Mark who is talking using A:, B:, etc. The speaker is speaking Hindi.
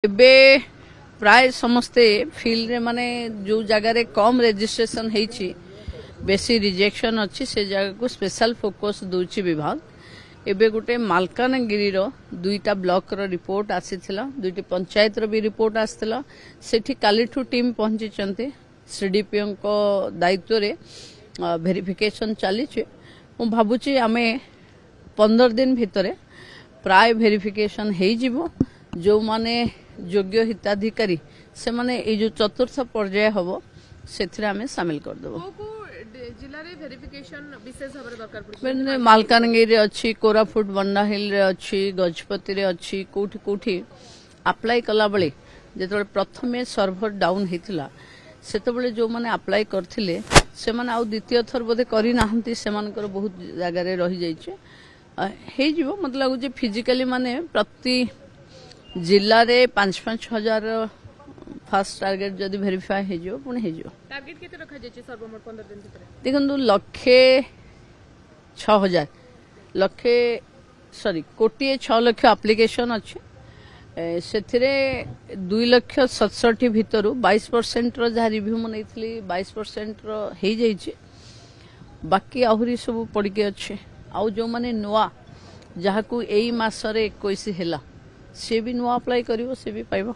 A: एबे प्राय समस्ते फील्ड रे माने जो जगह रे कम रजिस्ट्रेशन हेची बेसी रिजेक्शन अच्छी से जगह को स्पेशल फोकस दूची विभाग एबे गोटे मालकानगिरी रो दुईटा ब्लॉक रो रिपोर्ट आसीथिला दुईटी पंचायत रो भी रिपोर्ट आसीथिला सेठी कालीठू टीम पहुंची चंते सीडीपीओ को दायित्व रे वेरिफिकेशन चली मु भाबुची आमे 15 दिन भितरे प्राय वेरिफिकेशन हेई जिवो जो माने योग्य हिताधिकारी से माने ए जो चतुर्थ पर्याय हबो सेथिरे आमे शामिल कर देबो
B: जिल्ला रे वेरिफिकेशन विशेष भाबरे दरकार पड़े
A: मालकानगिरी अच्छी कोरापुट बंडाहिल रे अच्छी गजपति रे अच्छी कोठी कोठी अप्लाई कला बळे जेतबे प्रथमे सर्वर डाउन हेतिला सेतबे जो माने अप्लाई करथिले से माने आ द्वितीय थर बोधे करी नाहंती से मानकर बहुत जगह रे रही जाइछे हे जीवो मतलब लागु जे फिजिकली माने प्रति जिल्ला रे 5-5 हजार फास्ट टार्गेट जदि वेरीफाई हे जो पुणे हे जो
B: टार्गेट केते रखा जाय सर्वमोट 15 दिन भितर
A: देखंदु लक्षे 6000 लक्षे सॉरी कोटी 6 लाख एप्लीकेशन अछि सेथिरे 2,67,000 भितरु 22% रो जा रिव्यू मनैथली 22% रो हे जाय छै बाकी आहुरी सब पड़ी के अछि आउ जो माने नुआ जहाकू एई मासरे 21 हेला से भी नुआ अप्लाई करिवो से भी पाइबो।